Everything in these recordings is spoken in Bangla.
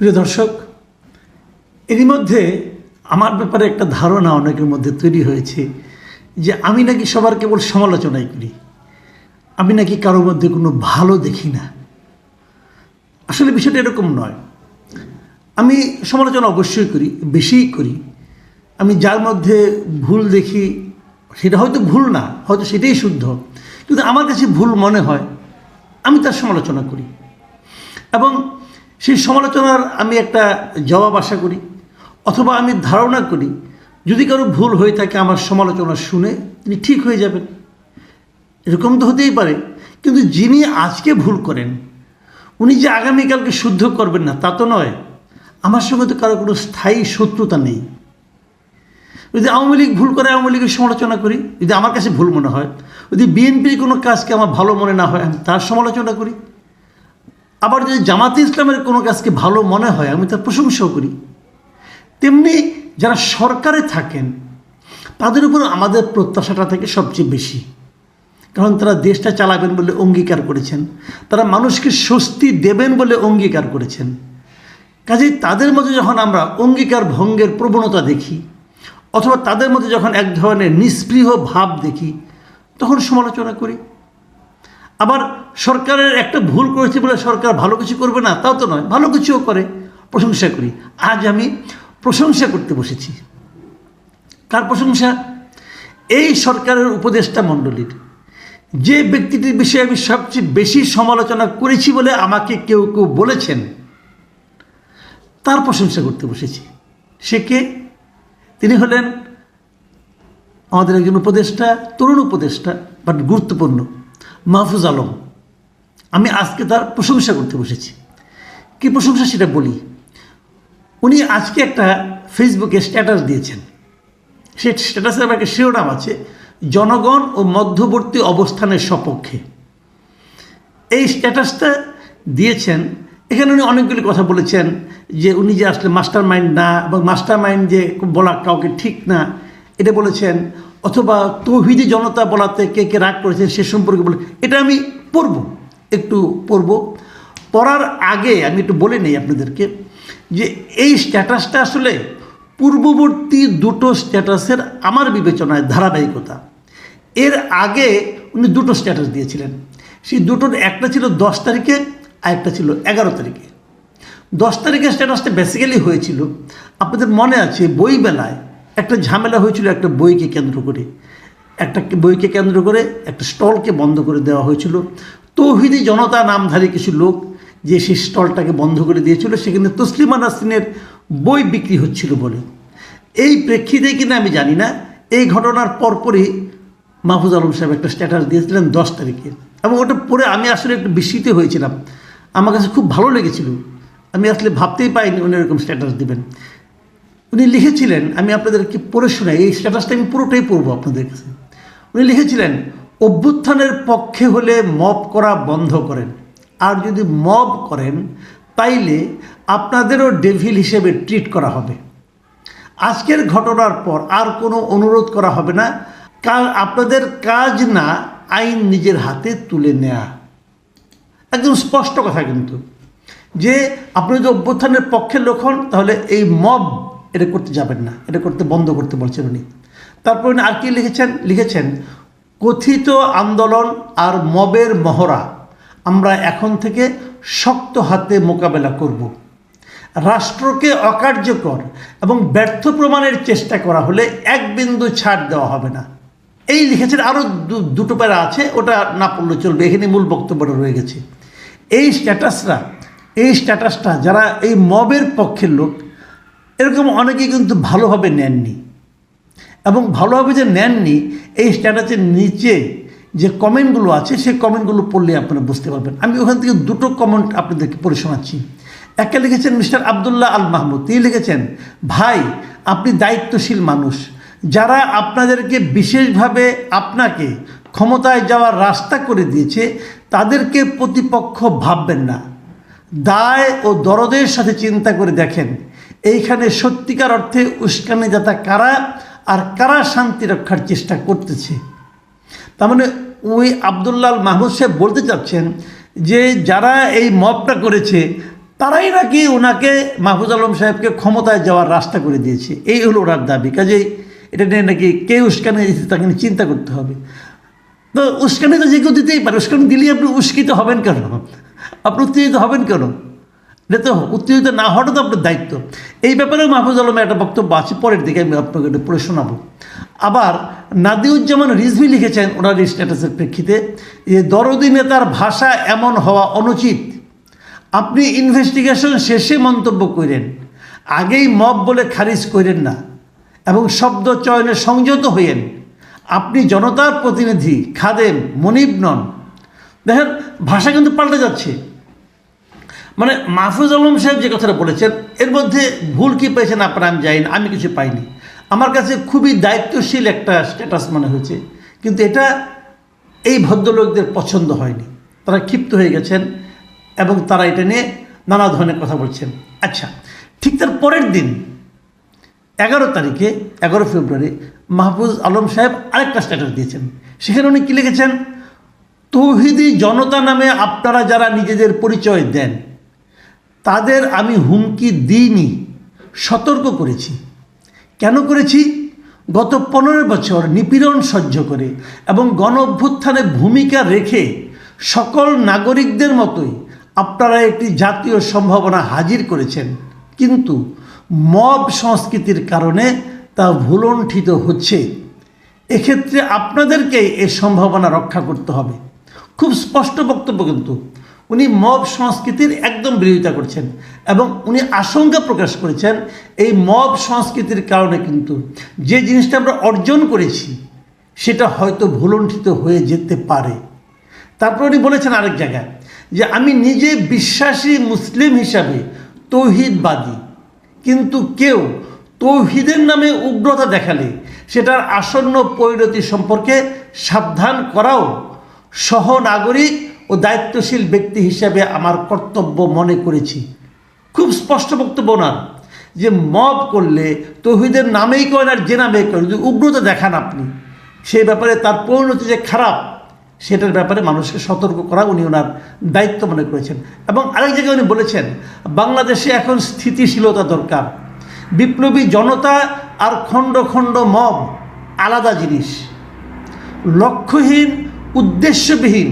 প্রিয় দর্শক, এরই মধ্যে আমার ব্যাপারে একটা ধারণা অনেকের মধ্যে তৈরি হয়েছে যে আমি নাকি সবার কেবল সমালোচনাই করি, আমি নাকি কারোর মধ্যে কোনো ভালো দেখি না। আসলে বিষয়টা এরকম নয়। আমি সমালোচনা অবশ্যই করি, বেশিই করি। আমি যার মধ্যে ভুল দেখি সেটা হয়তো ভুল না, হয়তো সেটাই শুদ্ধ, কিন্তু আমার কাছে ভুল মনে হয় আমি তার সমালোচনা করি এবং সেই সমালোচনার আমি একটা জবাব আশা করি, অথবা আমি ধারণা করি যদি কারো ভুল হয়ে থাকে আমার সমালোচনা শুনে তিনি ঠিক হয়ে যাবেন। এরকম তো হতেই পারে, কিন্তু যিনি আজকে ভুল করেন উনি যে আগামীকালকে শুদ্ধ করবেন না তা তো নয়। আমার সঙ্গে তো কারো কোনো স্থায়ী শত্রুতা নেই। যদি আওয়ামী লীগ ভুল করে আওয়ামী লীগের সমালোচনা করি, যদি আমার কাছে ভুল মনে হয়। যদি বিএনপির কোনো কাজকে আমার ভালো মনে না হয় আমি তার সমালোচনা করি। আবার যদি জামাতে ইসলামের কোনো কাজকে ভালো মনে হয় আমি তার প্রশংসাও করি। তেমনি যারা সরকারে থাকেন তাদের উপর আমাদের প্রত্যাশাটা থাকে সবচেয়ে বেশি, কারণ তারা দেশটা চালাবেন বলে অঙ্গীকার করেছেন, তারা মানুষকে স্বস্তি দেবেন বলে অঙ্গীকার করেছেন। কাজেই তাদের মধ্যে যখন আমরা অঙ্গীকার ভঙ্গের প্রবণতা দেখি, অথবা তাদের মধ্যে যখন এক ধরনের নিস্পৃহ ভাব দেখি, তখন সমালোচনা করি। আবার সরকারের একটা ভুল করেছে বলে সরকার ভালো কিছু করবে না তাও তো নয়, ভালো কিছুও করে, প্রশংসা করি। আজ আমি প্রশংসা করতে বসেছি। কার প্রশংসা? এই সরকারের উপদেষ্টা মণ্ডলীর, যে ব্যক্তিটির বিষয়ে আমি সবচেয়ে বেশি সমালোচনা করেছি বলে আমাকে কেউ কেউ বলেছেন, তার প্রশংসা করতে বসেছি। সে কে? তিনি হলেন আমাদের একজন উপদেষ্টা, তরুণ উপদেষ্টা, বাট গুরুত্বপূর্ণ, মাহফুজ আলম। আমি আজকে তার প্রশংসা করতে বসেছি। কী প্রশংসা সেটা বলি। উনি আজকে একটা ফেসবুকে স্ট্যাটাস দিয়েছেন। সেই স্ট্যাটাসের আমার একটা শিরোনাম আছে, জনগণ ও মধ্যবর্তী অবস্থানের সপক্ষে। এই স্ট্যাটাসটা দিয়েছেন, এখানে উনি অনেকগুলি কথা বলেছেন যে উনি যে আসলে মাস্টার মাইন্ড না, এবং মাস্টার মাইন্ড যে বলা কাউকে ঠিক না এটা বলেছেন, অথবা তৌহিদি জনতা বলাতে কে কে রাগ করেছেন সে সম্পর্কে বলে। এটা আমি একটু পড়ব। পড়ার আগে আমি একটু বলে নিই আপনাদেরকে যে এই স্ট্যাটাসটা আসলে পূর্ববর্তী দুটো স্ট্যাটাসের আমার বিবেচনায় ধারাবাহিকতা। এর আগে উনি দুটো স্ট্যাটাস দিয়েছিলেন, সেই দুটোর একটা ছিল 10 তারিখে আর একটা ছিল 11 তারিখে। 10 তারিখের স্ট্যাটাসটা বেসিক্যালি হয়েছিল, আপনাদের মনে আছে বইমেলায় একটা ঝামেলা হয়েছিল একটা বইকে কেন্দ্র করে, একটা স্টলকে বন্ধ করে দেওয়া হয়েছিল। তৌহিদি জনতা নামধারী কিছু লোক যে সেই স্টলটাকে বন্ধ করে দিয়েছিল, সেখানে তসলিমা নাসরিনের বই বিক্রি হচ্ছিল বলে। এই প্রেক্ষিতে কিনা আমি জানি না, এই ঘটনার পরপরই মাহফুজ আলম সাহেব একটা স্ট্যাটাস দিয়েছিলেন 10 তারিখে, এবং ওটা পড়ে আমি আসলে একটু বিস্মিত হয়েছিলাম। আমার কাছে খুব ভালো লেগেছিল। আমি আসলে ভাবতেই পাইনি উনি এরকম স্ট্যাটাস দেবেন। উনি লিখেছিলেন, আমি আপনাদেরকে পড়ে শোনাই, এই স্ট্যাটাসটা আমি পুরোটাই পড়বো আপনাদের কাছে। উনি লিখেছিলেন, অভ্যুত্থানের পক্ষে হলে মব করা বন্ধ করেন, আর যদি মব করেন তাইলে আপনাদেরও ডেভিল হিসেবে ট্রিট করা হবে। আজকের ঘটনার পর আর কোনো অনুরোধ করা হবে না, আপনাদের কাজ না আইন নিজের হাতে তুলে নেয়া। একদম স্পষ্ট কথা কিন্তু, যে আপনি যদি অভ্যুত্থানের পক্ষের লোক হন তাহলে এই মব এটা করতে যাবেন না, এটা করতে বন্ধ করতে বলছেন উনি। তারপর উনি আর কি লিখেছেন, কথিত আন্দোলন আর মবের মহড়া আমরা এখন থেকে শক্ত হাতে মোকাবেলা করব। রাষ্ট্রকে অকার্যকর এবং ব্যর্থ প্রমাণের চেষ্টা করা হলে এক বিন্দু ছাড় দেওয়া হবে না। এই লিখেছেন। আরও দুটো প্যারা আছে, ওটা না পড়লে চলবে, এখানে মূল বক্তব্যটা রয়ে গেছে। এই স্ট্যাটাসটা যারা এই মবের পক্ষের লোক, এরকম অনেকেই কিন্তু ভালোভাবে নেননি, এবং ভালোভাবে যে নেননি এই স্ট্যাটাসের নিচে যে কমেন্টগুলো আছে সেই কমেন্টগুলো পড়লে আপনারা বুঝতে পারবেন। আমি ওখান থেকে দুটো কমেন্ট আপনাদেরকে পড়ে শোনাচ্ছি। একটা লিখেছেন মিস্টার আবদুল্লাহ আল মাহমুদ। তিনি লিখেছেন, ভাই আপনি দায়িত্বশীল মানুষ, যারা আপনাদেরকে বিশেষভাবে আপনাকে ক্ষমতায় যাওয়ার রাস্তা করে দিয়েছে তাদেরকে প্রতিপক্ষ ভাববেন না। দায় ও দরদের সাথে চিন্তা করে দেখেন এইখানে সত্যিকার অর্থে উস্কানিদাতা কারা আর কারা শান্তি রক্ষার চেষ্টা করতেছে। তার মানে ওই আবদুল্লাহ আল মাহমুদ সাহেব বলতে চাচ্ছেন যে যারা এই মবটা করেছে তারাই নাকি ওনাকে, মাহফুজ আলম সাহেবকে ক্ষমতায় যাওয়ার রাস্তা করে দিয়েছে, এই হলো ওনার দাবি। কাজেই এটা নিয়ে নাকি কে উস্কানি দিয়েছে তাকে নিয়ে চিন্তা করতে হবে। তো উস্কানি তো যে কেউ দিতেই পারে, উস্কানি দিলেই আপনি উস্কিত হবেন কেন? আপনি উত্তেজিত হবেন কেন? এটা তো উত্তেজিত না হওয়াটা তো আপনার দায়িত্ব। এই ব্যাপারে মাহফুজ আলমের একটা বক্তব্য আছে, পরের দিকে আমি আপনাকে এটা পড়ে শোনাবো। আবার নাদিউজ্জামান রিজভী লিখেছেন ওনার স্ট্যাটাসের প্রেক্ষিতে যে দরদি নেতার ভাষা এমন হওয়া অনুচিত। আপনি ইনভেস্টিগেশন শেষে মন্তব্য করেন, আগেই মব বলে খারিজ করেন না এবং শব্দ চয়নে সংযত হইয়েন। আপনি জনতার প্রতিনিধি, খাদেম, মনিব নন। দেখেন ভাষা কিন্তু পাল্টে যাচ্ছে। মানে মাহফুজ আলম সাহেব যে কথাটা বলেছেন এর মধ্যে ভুল কী পেয়েছেন আপনারা আমি জানি না, আমি কিছু পাইনি। আমার কাছে খুবই দায়িত্বশীল একটা স্ট্যাটাস মনে হয়েছে, কিন্তু এটা এই ভদ্রলোকদের পছন্দ হয়নি। তারা ক্ষিপ্ত হয়ে গেছেন এবং তারা এটা নিয়ে নানা ধরনের কথা বলছেন। আচ্ছা, ঠিক তার পরের দিন 11 তারিখে 11 ফেব্রুয়ারি মাহফুজ আলম সাহেব আরেকটা স্ট্যাটাস দিয়েছেন। সেখানে উনি কী লিখেছেন? তৌহিদি জনতা নামে আপনারা যারা নিজেদের পরিচয় দেন তাদের আমি হুমকি দিইনি, সতর্ক করেছি। কেন করেছি? গত 15 বছর নিপীড়ন সহ্য করে এবং গণ অভ্যুত্থানে ভূমিকা রেখে সকল নাগরিকদের মতোই আপনারা একটি জাতীয় সম্ভাবনা হাজির করেছেন, কিন্তু মব সংস্কৃতির কারণে তা ভুলণ্ঠিত হচ্ছে। এক্ষেত্রে আপনাদেরকে এই সম্ভাবনা রক্ষা করতে হবে। খুব স্পষ্ট বক্তব্য, কিন্তু উনি মব সংস্কৃতির একদম বিরোধিতা করছেন এবং উনি আশঙ্কা প্রকাশ করেছেন এই মব সংস্কৃতির কারণে কিন্তু যে জিনিসটা আমরা অর্জন করেছি সেটা হয়তো ভুলণ্ঠিত হয়ে যেতে পারে। তারপর উনি বলেছেন আরেক জায়গায় যে আমি নিজে বিশ্বাসী মুসলিম হিসাবে তৌহিদবাদী, কিন্তু কেউ তৌহিদের নামে উগ্রতা দেখালে সেটার আসন্ন পরিণতি সম্পর্কে সাবধান করাও সহনাগরিক ও দায়িত্বশীল ব্যক্তি হিসাবে আমার কর্তব্য মনে করেছি। খুব স্পষ্ট বক্তব্য ওনার, যে মব করলে তৌহিদের নামেই করেন আর যে নামে করেন, যদি উগ্রতা দেখান আপনি, সেই ব্যাপারে তার পরিণতি যে খারাপ সেটার ব্যাপারে মানুষকে সতর্ক করা উনি ওনার দায়িত্ব মনে করেছেন। এবং আরেক জায়গায় উনি বলেছেন বাংলাদেশে এখন স্থিতিশীলতা দরকার। বিপ্লবী জনতা আর খণ্ড খণ্ড মব আলাদা জিনিস। লক্ষ্যহীন, উদ্দেশ্যবিহীন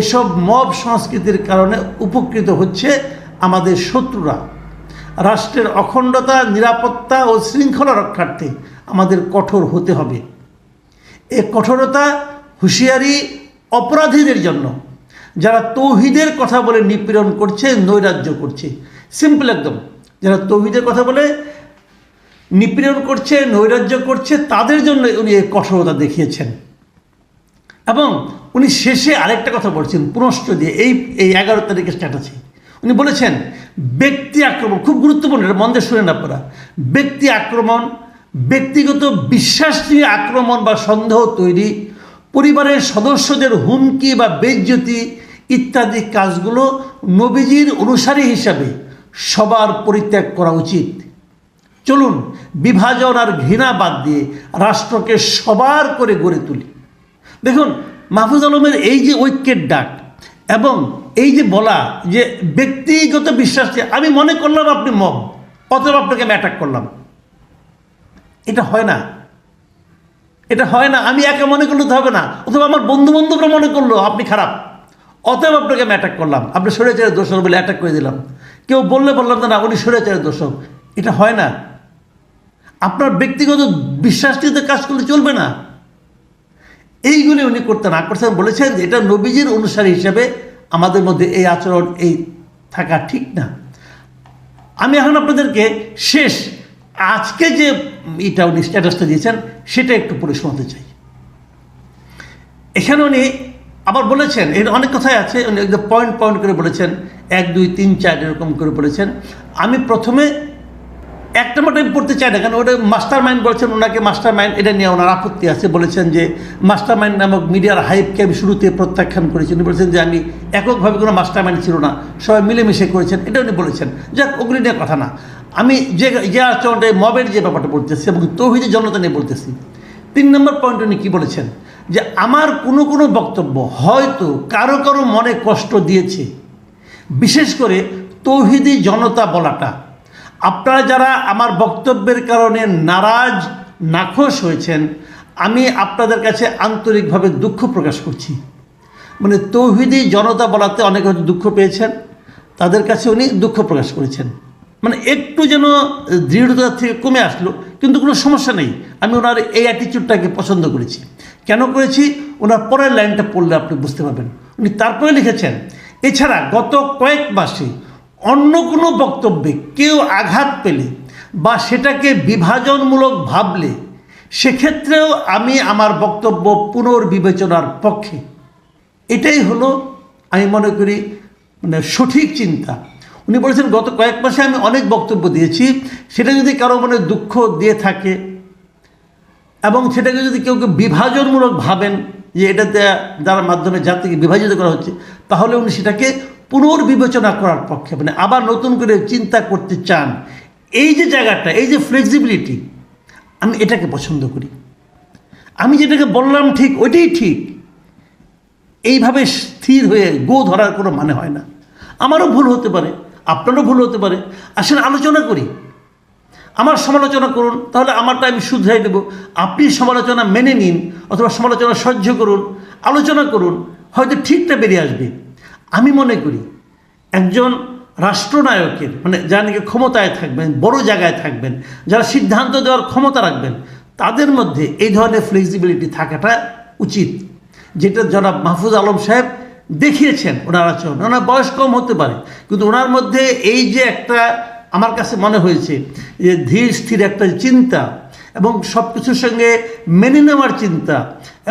এসব মব সংস্কৃতির কারণে উপকৃত হচ্ছে আমাদের শত্রুরা। রাষ্ট্রের অখণ্ডতা, নিরাপত্তা ও শৃঙ্খলা রক্ষার্থে আমাদের কঠোর হতে হবে। এ কঠোরতা হুঁশিয়ারি অপরাধীদের জন্য, যারা তৌহিদের কথা বলে নিপীড়ন করছে, নৈরাজ্য করছে। সিম্পল একদম, যারা তৌহিদের কথা বলে নিপীড়ন করছে, নৈরাজ্য করছে, তাদের জন্য উনি এই কঠোরতা দেখিয়েছেন। এবং উনি শেষে আরেকটা কথা বলছেন পুনশ্চ দিয়ে, এই 11 তারিখের স্ট্যাটাসে উনি বলেছেন ব্যক্তি আক্রমণ, খুব গুরুত্বপূর্ণ, এটা মন দিয়ে শুনেন আপনারা। ব্যক্তি আক্রমণ, ব্যক্তিগত বিশ্বাস নিয়ে আক্রমণ বা সন্দেহ তৈরি, পরিবারের সদস্যদের হুমকি বা বেইজ্জতি ইত্যাদি কাজগুলো নবীজির অনুসারী হিসাবে সবার পরিত্যাগ করা উচিত। চলুন বিভাজন আর ঘৃণা বাদ দিয়ে রাষ্ট্রকে সবার করে গড়ে তুলি। দেখুন মাহফুজ আলমের এই যে ঐক্যের ডাক এবং এই যে বলা যে ব্যক্তিগত বিশ্বাস, আমি মনে করলাম আপনি মব, অতএব আপনাকে আমি অ্যাটাক করলাম, এটা হয় না, এটা হয় না। আমি একা মনে করলে তো হবে না, অথবা আমার বন্ধু বান্ধবরা মনে করলো আপনি খারাপ, অতএব আপনাকে আমি অ্যাটাক করলাম, আপনি স্বৈরাচারের দোষক বলে অ্যাটাক করে দিলাম। কেউ বললে বললাম না উনি স্বৈরাচারের দোষক, এটা হয় না। আপনার ব্যক্তিগত বিশ্বাস নিয়ে কাজ করলে চলবে না। এইগুলি উনি করতে না করছেন, বলেছেন যে এটা নবীজির অনুসারী হিসেবে আমাদের মধ্যে এই আচরণ এই থাকা ঠিক না। আমি এখন আপনাদেরকে শেষ আজকে যে এটা উনি স্ট্যাটাসটা দিয়েছেন সেটা একটু পড়ে শোনাতে চাই। এখানে উনি আবার বলেছেন, এর অনেক কথাই আছে, উনি একদম পয়েন্ট পয়েন্ট করে বলেছেন, 1, 2, 3, 4 এরকম করে বলেছেন। আমি প্রথমে একটা মতো আমি পড়তে চাই না, কারণ ওটা মাস্টার মাইন্ড বলছেন, ওনাকে মাস্টার মাইন্ড এটা নিয়ে ওনার আপত্তি আছে। বলেছেন যে মাস্টার মাইন্ড নামক মিডিয়ার হাইপকে আমি শুরুতে প্রত্যাখ্যান করেছি। উনি বলেছেন যে আমি এককভাবে কোনো মাস্টার মাইন্ড ছিল না, সবাই মিলেমিশে করেছেন, এটা উনি বলেছেন। যাক, ওগুলি নিয়ে কথা না। আমি যে আচরণটা মবের যে ব্যাপারটা বলতেছি এবং তৌহিদের জনতা নিয়ে বলতেছি। 3 নম্বর পয়েন্ট উনি কী বলেছেন, যে আমার কোনো বক্তব্য হয়তো কারো মনে কষ্ট দিয়েছে, বিশেষ করে তৌহিদি জনতা বলাটা, আপনারা যারা আমার বক্তব্যের কারণে নারাজ নাখোশ হয়েছেন, আমি আপনাদের কাছে আন্তরিকভাবে দুঃখ প্রকাশ করছি। মানে তৌহিদি জনতা বলাতে অনেকে হয়তো দুঃখ পেয়েছেন, তাদের কাছে উনি দুঃখ প্রকাশ করেছেন। মানে একটু যেন দৃঢ়তা থেকে কমে আসলো, কিন্তু কোনো সমস্যা নেই। আমি ওনার এই অ্যাটিটিউডটাকে পছন্দ করেছি। কেন করেছি, ওনার পরের লাইনটা পড়লে আপনি বুঝতে পারবেন। উনি তারপরে লিখেছেন, এছাড়া গত কয়েক মাসে অন্য কোনো বক্তব্যে কেউ আঘাত পেলে বা সেটাকে বিভাজনমূলক ভাবলে সেক্ষেত্রেও আমি আমার বক্তব্য পুনর্বিবেচনার পক্ষে। এটাই হলো আমি মনে করি মানে সঠিক চিন্তা। উনি বলেছেন গত কয়েক মাসে আমি অনেক বক্তব্য দিয়েছি, সেটা যদি কারো মনে দুঃখ দিয়ে থাকে এবং সেটাকে যদি কেউ বিভাজনমূলক ভাবেন যে এটাতে যার মাধ্যমে জাতিকে বিভাজিত করা হচ্ছে, তাহলে উনি সেটাকে পুনর্বিবেচনা করার পক্ষে, মানে আবার নতুন করে চিন্তা করতে চান। এই যে জায়গাটা, এই যে ফ্লেক্সিবিলিটি, আমি এটাকে পছন্দ করি। আমি যেটাকে বললাম ঠিক ওইটাই ঠিক, এইভাবে স্থির হয়ে গো ধরার কোনো মানে হয় না। আমারও ভুল হতে পারে, আপনারও ভুল হতে পারে। আসলে আলোচনা করি, আমার সমালোচনা করুন, তাহলে আমারটা আমি শুধরাই দেব। আপনি সমালোচনা মেনে নিন অথবা সমালোচনা সহ্য করুন, আলোচনা করুন, হয়তো ঠিকটা বেরিয়ে আসবে। আমি মনে করি একজন রাষ্ট্রনায়কের, মানে যারা নাকি ক্ষমতায় থাকবেন, বড় জায়গায় থাকবেন, যারা সিদ্ধান্ত দেওয়ার ক্ষমতা রাখবেন, তাদের মধ্যে এই ধরনের ফ্লেক্সিবিলিটি থাকাটা উচিত, যেটা জনাব মাহফুজ আলম সাহেব দেখিয়েছেন। ওনার আচরণ, ওনার বয়স কম হতে পারে, কিন্তু ওনার মধ্যে এই যে একটা আমার কাছে মনে হয়েছে যে ধীর স্থির একটা চিন্তা এবং সব কিছুর সঙ্গে মেনে নেওয়ার চিন্তা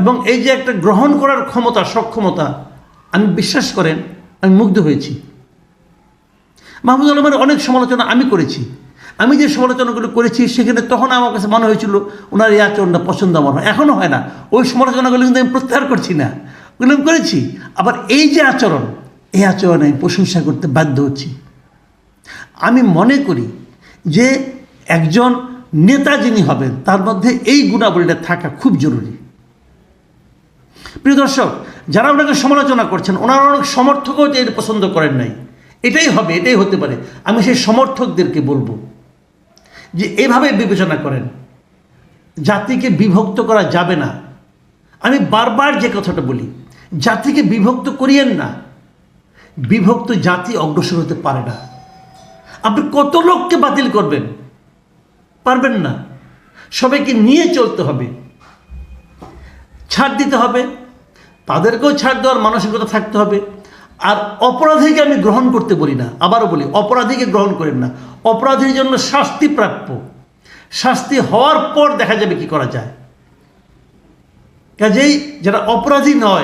এবং এই যে একটা গ্রহণ করার ক্ষমতা, সক্ষমতা, আমি বিশ্বাস করেন আমি মুগ্ধ হয়েছি। মাহফুজ আলমের অনেক সমালোচনা আমি করেছি। আমি যে সমালোচনাগুলো করেছি সেখানে তখন আমার কাছে মনে হয়েছিল ওনার এই আচরণটা পছন্দ আমার হয়, এখনও হয় না। ওই সমালোচনাগুলো কিন্তু আমি প্রত্যাহার করছি না, ওগুলো আমি করেছি। আবার এই যে আচরণ, এই আচরণে আমি প্রশংসা করতে বাধ্য হচ্ছি। আমি মনে করি যে একজন নেতা যিনি হবেন তার মধ্যে এই গুণাবলীটা থাকা খুব জরুরি। প্রিয় দর্শক, যারা ওনাকে সমালোচনা করছেন, ওনারা অনেক সমর্থকও এটা পছন্দ করেন নাই। এটাই হবে, এটাই হতে পারে। আমি সেই সমর্থকদেরকে বলবো যে এভাবে বিবেচনা করেন, জাতিকে বিভক্ত করা যাবে না। আমি বারবার যে কথাটা বলি, জাতিকে বিভক্ত করিয়েন না। বিভক্ত জাতি অগ্রসর হতে পারে না। আপনি কত লোককে বাতিল করবেন? পারবেন না। সবাইকে নিয়ে চলতে হবে, ছাড় দিতে হবে, তাদেরকেও ছাড় দেওয়ার মানসিকতা থাকতে হবে। আর অপরাধীকে আমি গ্রহণ করতে বলি না, আবারও বলি অপরাধীকে গ্রহণ করেন না। অপরাধীর জন্য শাস্তি প্রাপ্য, শাস্তি হওয়ার পর দেখা যাবে কি করা যায়। কাজেই যারা অপরাধী নয়